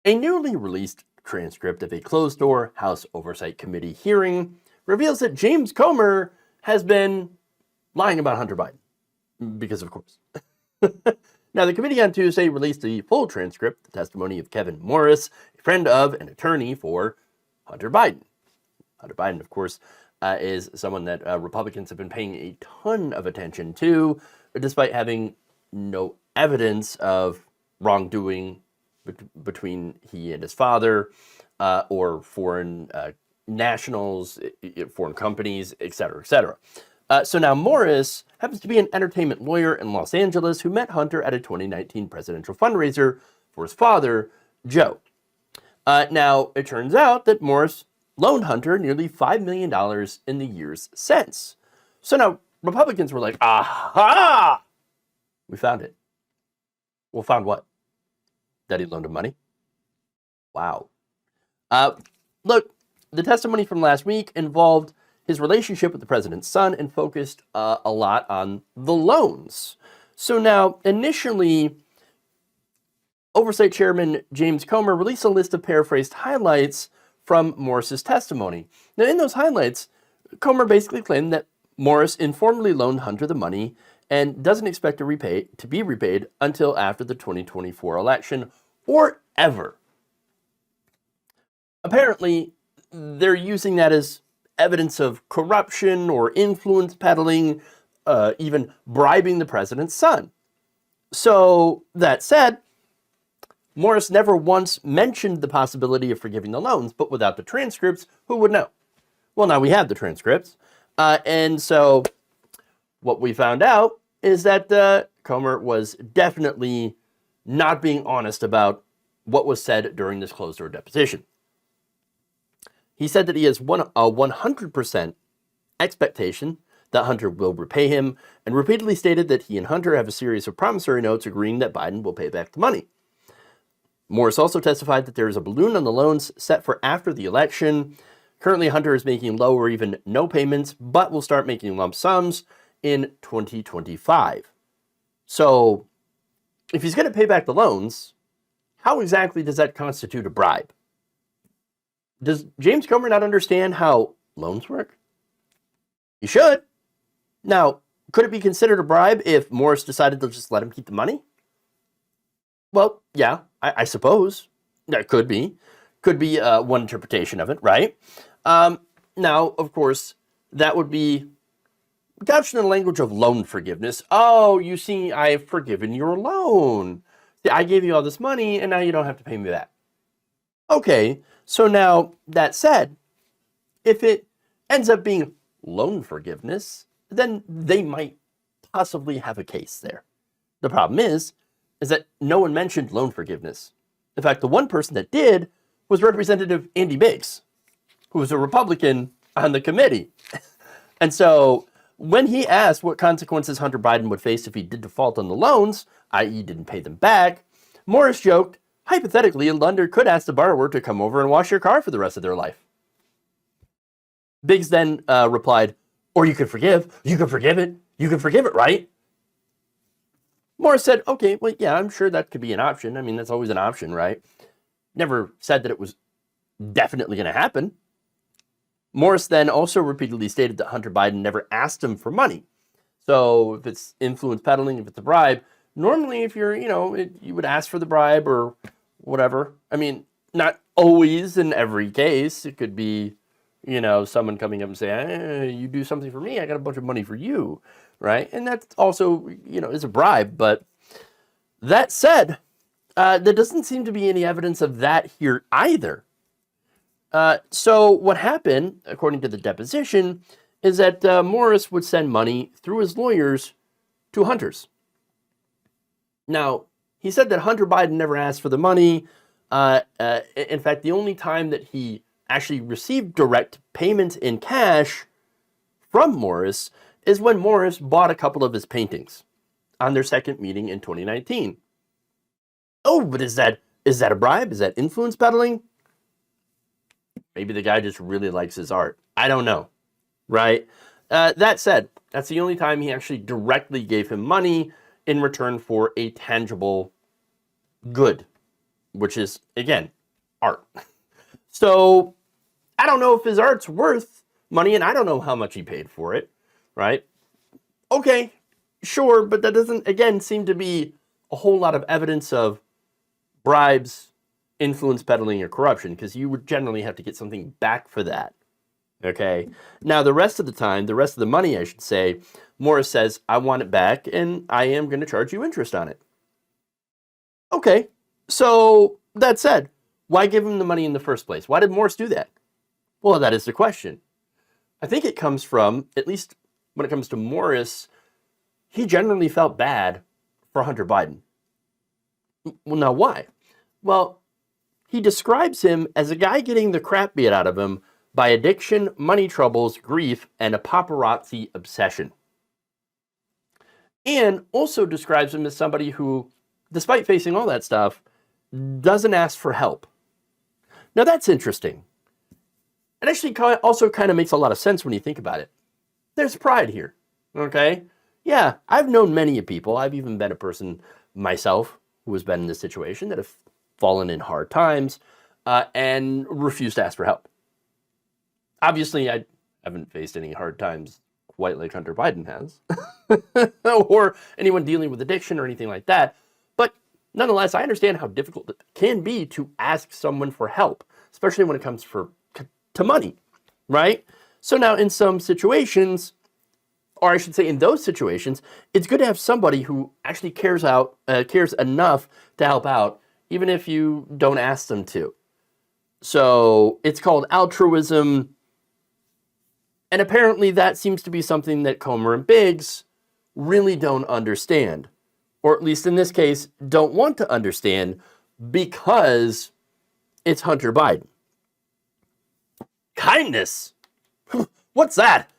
A newly released transcript of a closed-door House Oversight Committee hearing reveals that James Comer has been lying about Hunter Biden. Because of course. Now, the committee on Tuesday released the full transcript, the testimony of Kevin Morris, a friend of and attorney for Hunter Biden. Hunter Biden, of course, is someone that Republicans have been paying a ton of attention to, despite having no evidence of wrongdoing between he and his father, or foreign nationals, foreign companies, etc., etc. So now Morris happens to be an entertainment lawyer in Los Angeles who met Hunter at a 2019 presidential fundraiser for his father, Joe. Now, it turns out that Morris loaned Hunter nearly $5 million in the years since. So now Republicans were like, aha! We found it. Well, found what? That he loaned him money? Wow. Look, the testimony from last week involved his relationship with the president's son and focused a lot on the loans. So now, initially, Oversight Chairman James Comer released a list of paraphrased highlights from Morris's testimony. Now, in those highlights, Comer basically claimed that Morris informally loaned Hunter the money and doesn't expect to be repaid until after the 2024 election or ever. Apparently, they're using that as evidence of corruption or influence peddling, even bribing the president's son. So, that said, Morris never once mentioned the possibility of forgiving the loans, but without the transcripts, who would know? Well, now we have the transcripts, and so what we found out is that Comer was definitely not being honest about what was said during this closed-door deposition. He said that he has a 100% expectation that Hunter will repay him, and repeatedly stated that he and Hunter have a series of promissory notes agreeing that Biden will pay back the money. Morris also testified that there is a balloon on the loans set for after the election. Currently, Hunter is making low or even no payments, but will start making lump sums in 2025. So, if he's going to pay back the loans, how exactly does that constitute a bribe? Does James Comer not understand how loans work? He should. Now, could it be considered a bribe if Morris decided to just let him keep the money? Well, yeah, I suppose. That could be. Could be one interpretation of it, right? Now, of course, that would be couched in the language of loan forgiveness. Oh, you see, I've forgiven your loan. I gave you all this money, and now you don't have to pay me back. Okay, so now, that said, if it ends up being loan forgiveness, then they might possibly have a case there. The problem is that no one mentioned loan forgiveness. In fact, the one person that did was Representative Andy Biggs, who was a Republican on the committee. And so when he asked what consequences Hunter Biden would face if he did default on the loans, i.e. didn't pay them back, Morris joked, hypothetically, a lender could ask the borrower to come over and wash your car for the rest of their life. Biggs then replied, or you could forgive. You could forgive it. You could forgive it, right? Morris said, okay, well, yeah, I'm sure that could be an option. I mean, that's always an option, right? Never said that it was definitely going to happen. Morris then also repeatedly stated that Hunter Biden never asked him for money. So if it's influence peddling, if it's a bribe, normally if you're, you would ask for the bribe or whatever. I mean, not always in every case. It could be, someone coming up and saying, hey, you do something for me, I got a bunch of money for you, right? And that's also, is a bribe. But that said, there doesn't seem to be any evidence of that here either. So what happened, according to the deposition, is that Morris would send money through his lawyers to Hunter's. Now, he said that Hunter Biden never asked for the money. In fact, the only time that he actually received direct payments in cash from Morris is when Morris bought a couple of his paintings on their second meeting in 2019. Oh, but is that a bribe? Is that influence peddling? Maybe the guy just really likes his art. I don't know, right? That said, that's the only time he actually directly gave him money in return for a tangible good, which is, again, art. So I don't know if his art's worth money, and I don't know how much he paid for it, right? Okay, sure, but that doesn't, again, seem to be a whole lot of evidence of bribes, influence peddling, or corruption, because you would generally have to get something back for that. Okay, now the rest of the time, the rest of the money, I should say, Morris says, I want it back, and I am going to charge you interest on it. Okay, so that said, why give him the money in the first place? Why did Morris do that? Well, that is the question. I think it comes from, at least when it comes to Morris, he generally felt bad for Hunter Biden. Well, now why? Well, he describes him as a guy getting the crap beat out of him by addiction, money troubles, grief, and a paparazzi obsession. And also describes him as somebody who, despite facing all that stuff, doesn't ask for help. Now that's interesting. It actually also kind of makes a lot of sense when you think about it. There's pride here, okay? Yeah, I've known many people. I've even been a person myself who has been in this situation that have fallen in hard times and refused to ask for help. Obviously, I haven't faced any hard times quite like Hunter Biden has, or anyone dealing with addiction or anything like that. But nonetheless, I understand how difficult it can be to ask someone for help, especially when it comes to money, right? So now in some situations, or I should say in those situations, it's good to have somebody who actually cares enough to help out, even if you don't ask them to. So it's called altruism. And apparently that seems to be something that Comer and Biggs really don't understand. Or at least in this case, don't want to understand because it's Hunter Biden. Kindness? What's that?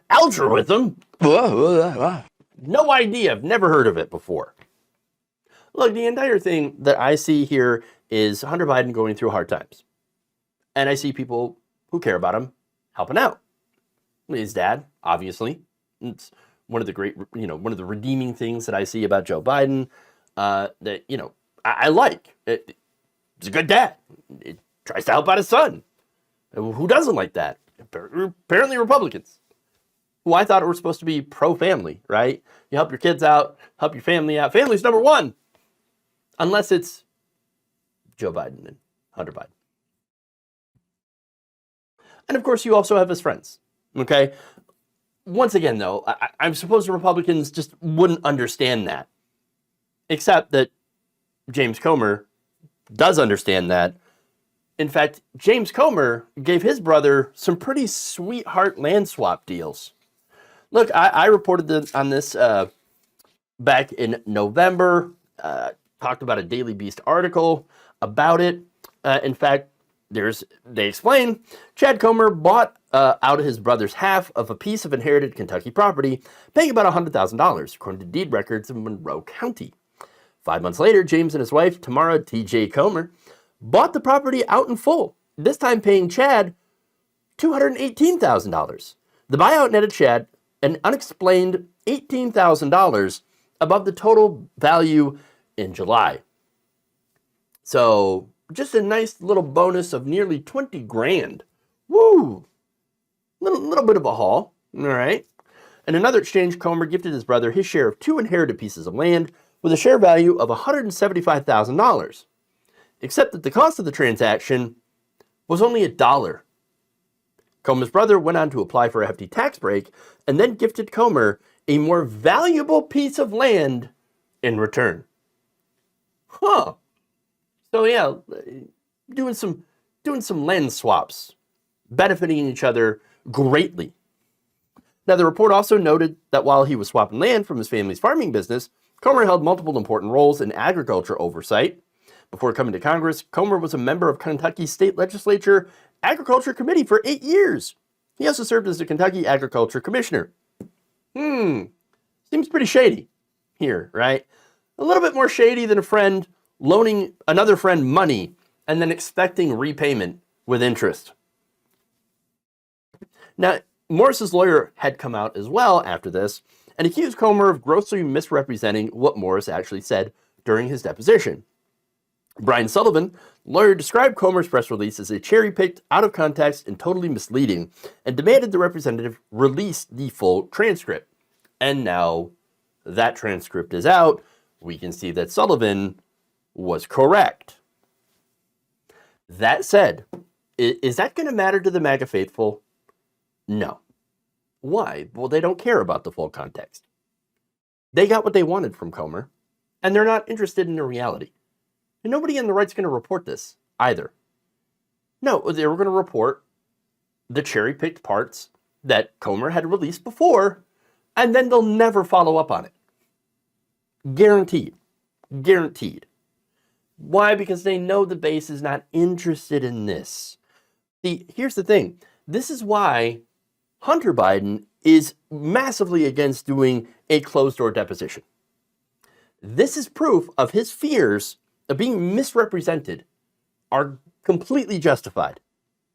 Altruism? No idea. I've never heard of it before. Look, the entire thing that I see here is Hunter Biden going through hard times. And I see people who care about him helping out. His dad, obviously. It's one of the great, one of the redeeming things that I see about Joe Biden that, I like. He's a good dad. He tries to help out his son. Who doesn't like that? Apparently Republicans, who I thought were supposed to be pro-family, right? You help your kids out, help your family out. Family's number one. Unless it's Joe Biden and Hunter Biden. And of course, you also have his friends, okay? Once again, though, I'm supposed Republicans just wouldn't understand that. Except that James Comer does understand that. In fact, James Comer gave his brother some pretty sweetheart land swap deals. Look, I reported on this back in November, talked about a Daily Beast article about it. In fact, they explain, Chad Comer bought out his brother's half of a piece of inherited Kentucky property, paying about $100,000, according to deed records in Monroe County. 5 months later, James and his wife, Tamara T.J. Comer, bought the property out in full, this time paying Chad $218,000. The buyout netted Chad an unexplained $18,000 above the total value in July. So just a nice little bonus of nearly 20 grand. Woo! Little bit of a haul, all right? In another exchange, Comer gifted his brother his share of 2 inherited pieces of land with a share value of $175,000. Except that the cost of the transaction was only $1. Comer's brother went on to apply for a hefty tax break and then gifted Comer a more valuable piece of land in return. Huh. So yeah, doing some land swaps, benefiting each other greatly. Now the report also noted that while he was swapping land from his family's farming business, Comer held multiple important roles in agriculture oversight. Before coming to Congress, Comer was a member of Kentucky's state legislature Agriculture Committee for 8 years. He also served as the Kentucky Agriculture Commissioner. Seems pretty shady here, right? A little bit more shady than a friend loaning another friend money and then expecting repayment with interest. Now, Morris's lawyer had come out as well after this and accused Comer of grossly misrepresenting what Morris actually said during his deposition. Brian Sullivan, lawyer, described Comer's press release as a cherry-picked, out of context, and totally misleading, and demanded the representative release the full transcript. And now that transcript is out. We can see that Sullivan was correct. That said, is that going to matter to the MAGA faithful? No. Why? Well, they don't care about the full context. They got what they wanted from Comer, and they're not interested in the reality. And nobody on the right's going to report this either. No, they were going to report the cherry-picked parts that Comer had released before, and then they'll never follow up on it. Guaranteed. Guaranteed. Why? Because they know the base is not interested in this. See, here's the thing. This is why Hunter Biden is massively against doing a closed-door deposition. This is proof of his fears of being misrepresented are completely justified.